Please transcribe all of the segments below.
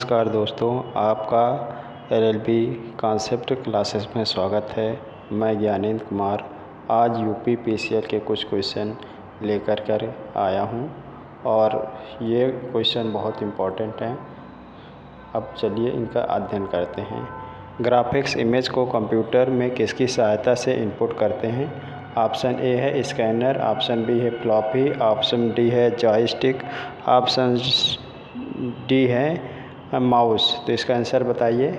नमस्कार दोस्तों, आपका एलएलबी कॉन्सेप्ट क्लासेस में स्वागत है। मैं ज्ञानेंद्र कुमार आज यूपी पीसीएल के कुछ क्वेश्चन लेकर आया हूं और ये क्वेश्चन बहुत इम्पोर्टेंट हैं। अब चलिए इनका अध्ययन करते हैं। ग्राफिक्स इमेज को कंप्यूटर में किसकी सहायता से इनपुट करते हैं? ऑप्शन ए है स्कैनर, ऑप्शन बी है फ्लॉपी, ऑप्शन डी है जॉयस्टिक, ऑप्शन डी है माउस। तो इसका आंसर बताइए।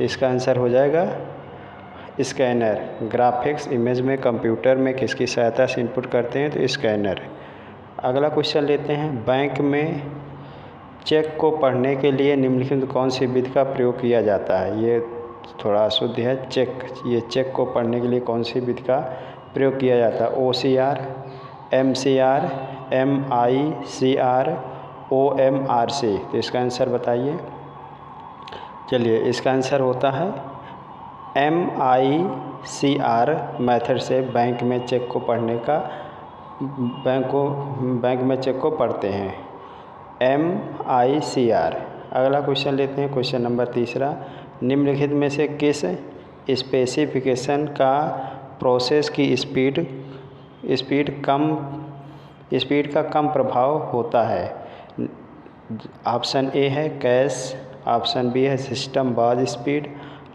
इसका आंसर हो जाएगा स्कैनर। ग्राफिक्स इमेज में कंप्यूटर में किसकी सहायता से इनपुट करते हैं? तो स्कैनर। अगला क्वेश्चन लेते हैं। बैंक में चेक को पढ़ने के लिए निम्नलिखित कौन सी विधि का प्रयोग किया जाता है? ये थोड़ा अशुद्ध है। ये चेक को पढ़ने के लिए कौन सी विधि का प्रयोग किया जाता है? OCR, MCR, MICR, OMRC। तो इसका आंसर बताइए। चलिए, इसका आंसर होता है MICR मेथड से बैंक में चेक को पढ़ने का बैंक में चेक को पढ़ते हैं। MICR। अगला क्वेश्चन लेते हैं। Question number 3। निम्नलिखित में से किस स्पेसिफिकेशन का प्रोसेस की स्पीड का कम प्रभाव होता है? ऑप्शन ए है कैश, ऑप्शन बी है सिस्टम बस स्पीड,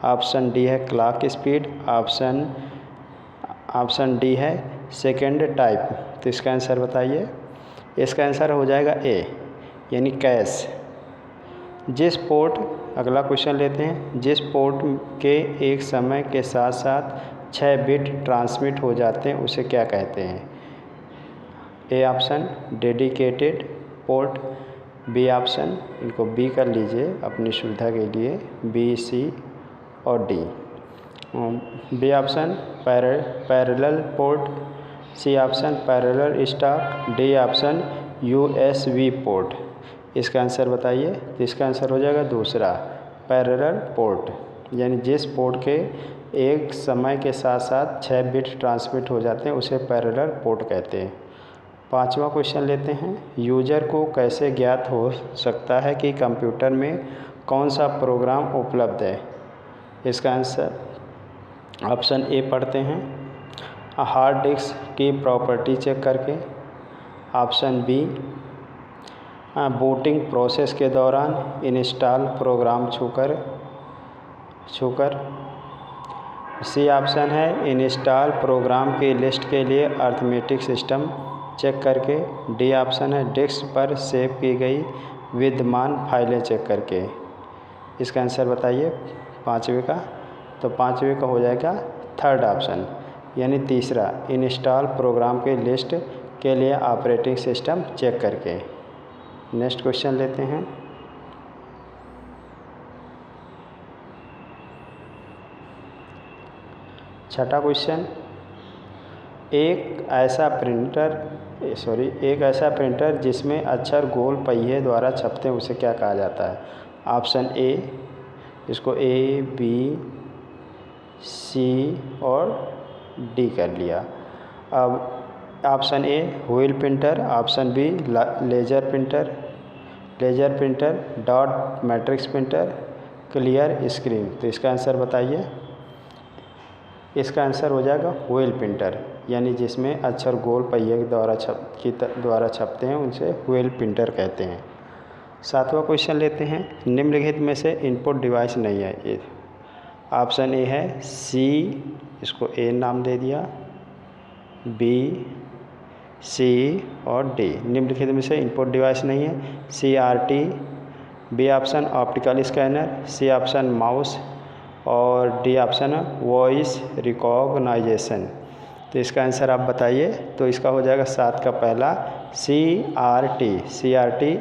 ऑप्शन डी है क्लॉक स्पीड, ऑप्शन डी है सेकेंड टाइप। तो इसका आंसर बताइए। इसका आंसर हो जाएगा ए, यानी कैश। अगला क्वेश्चन लेते हैं। जिस पोर्ट के एक समय के साथ साथ 6 बिट ट्रांसमिट हो जाते हैं उसे क्या कहते हैं? A option dedicated port, B option, इनको बी कर लीजिए अपनी सुविधा के लिए, बी, सी और D. B option parallel port, C option parallel stock, D option USB port. इसका आंसर बताइए। तो इसका आंसर हो जाएगा दूसरा, पैरेलल पोर्ट। यानी जिस पोर्ट के एक समय के साथ साथ 6 बिट ट्रांसमिट हो जाते हैं उसे पैरेलल पोर्ट कहते हैं। 5वां क्वेश्चन लेते हैं। यूजर को कैसे ज्ञात हो सकता है कि कंप्यूटर में कौन सा प्रोग्राम उपलब्ध है? इसका आंसर ऑप्शन ए पढ़ते हैं, हार्ड डिस्क की प्रॉपर्टी चेक करके, ऑप्शन बी बूटिंग प्रोसेस के दौरान इंस्टॉल प्रोग्राम छूकर, सी ऑप्शन है इंस्टॉल प्रोग्राम की लिस्ट के लिए अर्थमेटिक सिस्टम चेक करके, डी ऑप्शन है डिस्क पर सेव की गई विद्यमान फाइलें चेक करके। इसका आंसर बताइए 5वें का। तो 5वें का हो जाएगा थर्ड ऑप्शन, यानी तीसरा, इंस्टॉल प्रोग्राम के लिस्ट के लिए ऑपरेटिंग सिस्टम चेक करके। नेक्स्ट क्वेश्चन लेते हैं। छठा क्वेश्चन। एक ऐसा प्रिंटर जिसमें अक्षर गोल पहिए द्वारा छपते हैं उसे क्या कहा जाता है? ऑप्शन ए, इसको ए, बी, सी और डी कर लिया। अब option A wheel printer, option B laser printer, dot matrix printer, clear screen. तो इसका आंसर बताइए। इसका आंसर हो जाएगा व्हील प्रिंटर, यानी जिसमें अक्षर गोल पहिए के द्वारा छपते हैं उनसे व्हील प्रिंटर कहते हैं। 7वां क्वेश्चन लेते हैं। निम्नलिखित में से इनपुट डिवाइस नहीं है। ये ऑप्शन ए है सी, इसको ए नाम दे दिया, बी, सी और डी। निम्नलिखित में से इनपुट डिवाइस नहीं है। CRT, B option optical scanner, C option mouse और डी ऑप्शन वॉइस रिकॉग्नाइजेशन। तो इसका आंसर आप बताइए। तो इसका हो जाएगा 7 का पहला CRT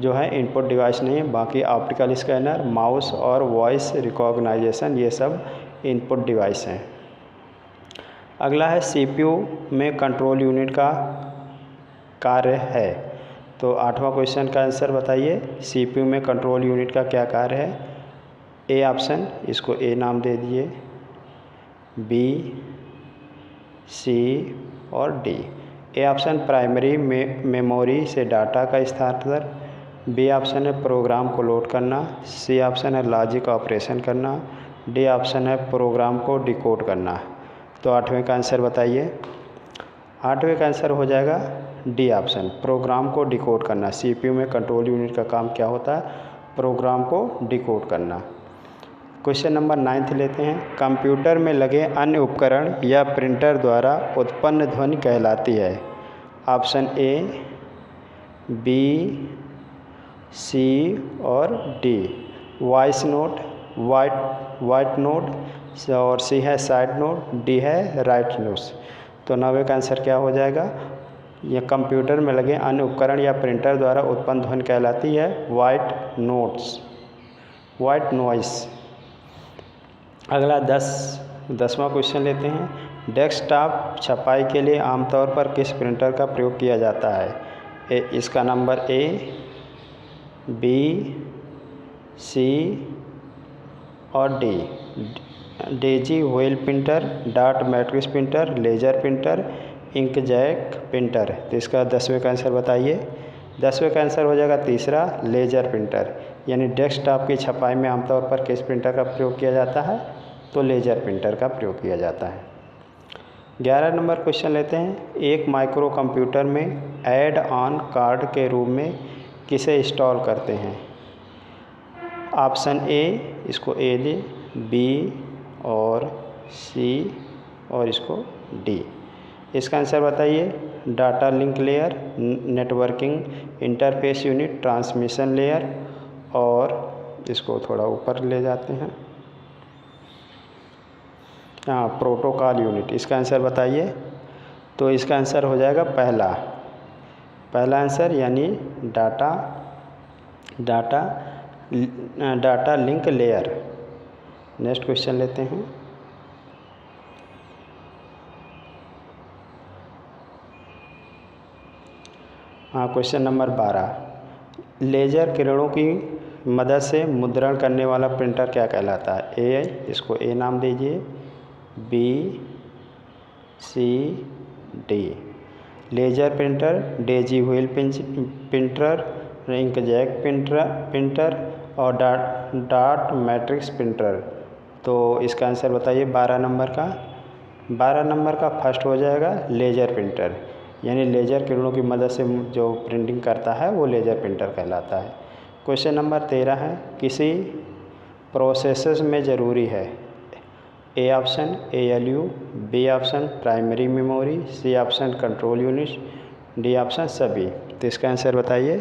जो है इनपुट डिवाइस नहीं है। बाकी ऑप्टिकल स्कैनर, माउस और वॉइस रिकॉग्नाइजेशन ये सब इनपुट डिवाइस हैं। अगला है CPU में कंट्रोल यूनिट का कार्य है। तो 8वां क्वेश्चन का आंसर बताइए। CPU में कंट्रोल यूनिट का क्या कार्य है? ए ऑप्शन, इसको ए नाम दे दिए, बी, सी और D. A option primary memory से डाटा का स्थानांतरण, बी ऑप्शन है प्रोग्राम को लोड करना, सी ऑप्शन है लॉजिक ऑपरेशन करना, डी ऑप्शन है प्रोग्राम को डिकोड करना। तो 8वें का आंसर बताइए। 8वें का आंसर हो जाएगा डी ऑप्शन, प्रोग्राम को डिकोड करना। सीपीयू में कंट्रोल यूनिट का काम क्या होता है? प्रोग्राम को डिकोड करना। क्वेश्चन नंबर 9 लेते हैं। कंप्यूटर में लगे अन्य उपकरण या प्रिंटर द्वारा उत्पन्न ध्वनि कहलाती है। ऑप्शन ए, बी, सी और D. Voice note, white note और सी है साइड नोट, डी है राइट नोट्स। तो 9वें का आंसर क्या हो जाएगा? यह कंप्यूटर में लगे अन्य उपकरण या प्रिंटर द्वारा उत्पन्न ध्वनि कहलाती है वाइट नोट्स, वाइट नॉइस। अगला 10वां क्वेश्चन लेते हैं। डेस्कटॉप छपाई के लिए आमतौर पर किस प्रिंटर का प्रयोग किया जाता है? इसका नंबर ए, बी, सी और D. Daisy wheel printer, dot matrix printer, laser printer, inkjet printer. तो इसका 10वें का आंसर बताइए। 10वें का आंसर हो जाएगा तीसरा, लेजर प्रिंटर। यानी डेस्कटॉप की छपाई में आमतौर पर किस प्रिंटर का प्रयोग किया जाता है? तो लेजर प्रिंटर का प्रयोग किया जाता है। 11 नंबर क्वेश्चन लेते हैं। एक माइक्रो कंप्यूटर में ऐड ऑन कार्ड के रूप में किसे इंस्टॉल करते हैं? ऑप्शन ए, इसको ए दे, बी और सी और इसको डी। इसका आंसर बताइए। Data link layer, networking interface unit, transmission layer और इसको थोड़ा ऊपर ले जाते हैं, हाँ, प्रोटोकॉल यूनिट। इसका आंसर बताइए। तो इसका आंसर हो जाएगा पहला आंसर, यानी data link layer. Next question लेते हैं। हाँ, क्वेश्चन नंबर 12। लेजर किरणों की मदद से मुद्रण करने वाला प्रिंटर क्या कहलाता है? ए, इसको ए नाम दीजिए, B, C, D. Laser printer, daisy wheel printer, inkjet printer और डॉट मैट्रिक्स प्रिंटर। तो इसका आंसर बताइए 12 नंबर का। 12 नंबर का फर्स्ट हो जाएगा लेजर प्रिंटर, यानी लेजर किरणों की मदद से जो प्रिंटिंग करता है वो लेजर प्रिंटर कहलाता है। क्वेश्चन नंबर 13 है। किसी प्रोसेसर में ज़रूरी है? A option ALU, B option primary memory, C option control unit, D option सभी। तो इसका आंसर बताइए।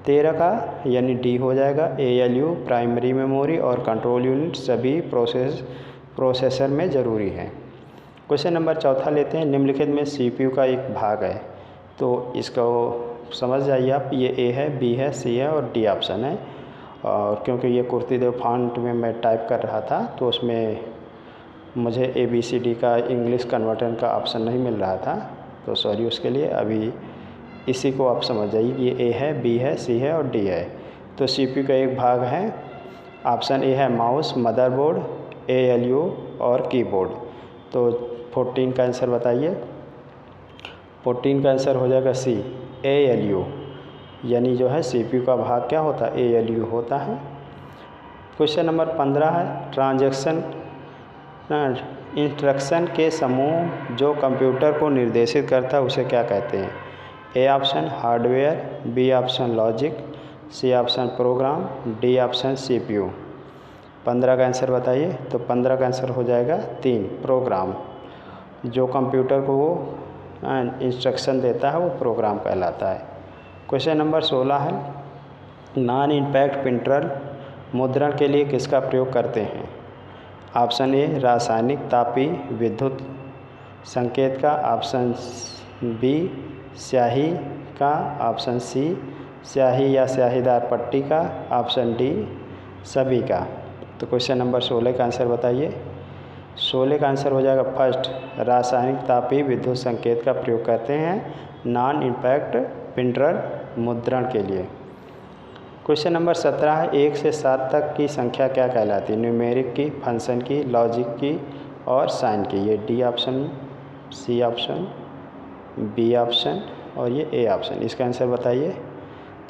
13 का यानी डी हो जाएगा। ALU प्राइमरी मेमोरी और कंट्रोल यूनिट सभी प्रोसेसर में ज़रूरी है। क्वेश्चन नंबर 14 लेते हैं। निम्नलिखित में CPU का एक भाग है, तो इसको समझ जाइए आप। ये ए है, बी है, सी है और डी ऑप्शन है। और क्योंकि ये कुर्तीदेव फॉन्ट में मैं टाइप कर रहा था तो उसमें मुझे ABCD का इंग्लिश कन्वर्टर का ऑप्शन नहीं मिल रहा था, तो सॉरी उसके लिए। अभी इसी को आप समझ जाइए, ये ए है, बी है, सी है और डी है। तो CPU का एक भाग है। ऑप्शन ए है माउस, मदरबोर्ड, ALU और कीबोर्ड। तो 14 का आंसर बताइए। 14 का आंसर हो जाएगा सी, ALU, यानी जो है CPU का भाग क्या होता है? ALU होता है। क्वेश्चन नंबर 15 है। इंस्ट्रक्शन के समूह जो कंप्यूटर को निर्देशित करता है उसे क्या कहते हैं? A option hardware, B option logic, C option program, D option CPU। 15 का आंसर बताइए। तो 15 का आंसर हो जाएगा 3, प्रोग्राम। जो कंप्यूटर को वो इंस्ट्रक्शन देता है वो प्रोग्राम कहलाता है। क्वेश्चन नंबर 16 है। नॉन इम्पैक्ट प्रिंटर मुद्रण के लिए किसका प्रयोग करते हैं? ऑप्शन ए रासायनिक, तापी, विद्युत संकेत का, ऑप्शन बी स्याही का, ऑप्शन सी स्याही या स्याहीदार पट्टी का, ऑप्शन डी सभी का। तो क्वेश्चन नंबर 16 का आंसर बताइए। 16 का आंसर हो जाएगा फर्स्ट, रासायनिक, तापी, विद्युत संकेत का प्रयोग करते हैं नॉन इम्पैक्ट प्रिंटर मुद्रण के लिए। क्वेश्चन नंबर 17 है। 1 से 7 तक की संख्या क्या कहलाती है? न्यूमेरिक की, फंक्शन की, लॉजिक की और साइन की। ये D option, C option, B option और ये ए ऑप्शन। इसका आंसर बताइए।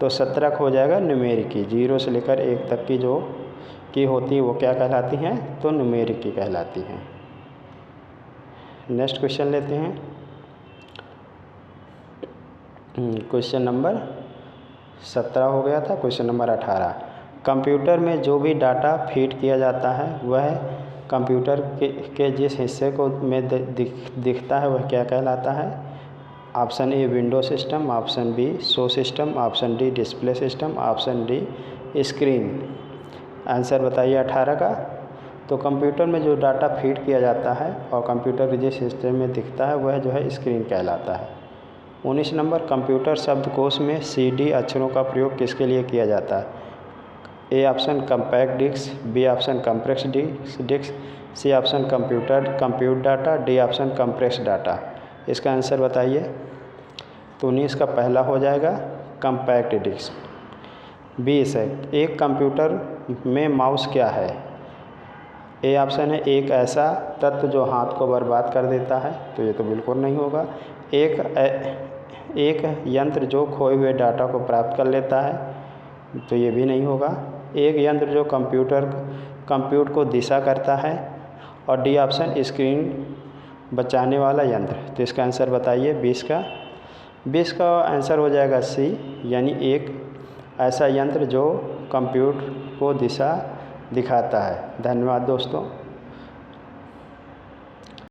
तो 17 हो जाएगा न्यूमेरिक की, 0 से लेकर 1 तक की जो की होती है वो क्या कहलाती हैं, तो न्यूमेरिक की कहलाती हैं। नेक्स्ट क्वेश्चन लेते हैं। क्वेश्चन नंबर 17 हो गया था। क्वेश्चन नंबर 18, कंप्यूटर में जो भी डाटा फीड किया जाता है वह कंप्यूटर के जिस हिस्से को में दिखता है वह क्या कहलाता है। Option A window system, option B show system, option D display system, option D screen. Answer बताइए 18 का। तो कंप्यूटर में जो डाटा फीड किया जाता है और कंप्यूटर के जिस हिस्से में दिखता है वह जो है स्क्रीन कहलाता है। 19 नंबर, कंप्यूटर शब्दकोश में CD अक्षरों का प्रयोग किसके लिए किया जाता है। A option compact disc, B option compress disc, C option compute data, D option compress data. इसका आंसर बताइए। तो 19 का पहला हो जाएगा कंपैक्ट डिस्क। 20 है, एक कंप्यूटर में माउस क्या है। ए ऑप्शन है एक ऐसा तत्व जो हाथ को बर्बाद कर देता है, तो ये तो बिल्कुल नहीं होगा। एक यंत्र जो खोए हुए डाटा को प्राप्त कर लेता है, तो ये भी नहीं होगा। एक यंत्र जो कंप्यूट को दिशा करता है, और डी ऑप्शन स्क्रीन बचाने वाला यंत्र। तो इसका आंसर बताइए 20 का आंसर हो जाएगा सी, यानी एक ऐसा यंत्र जो कंप्यूट को दिशा दिखाता है। धन्यवाद दोस्तों।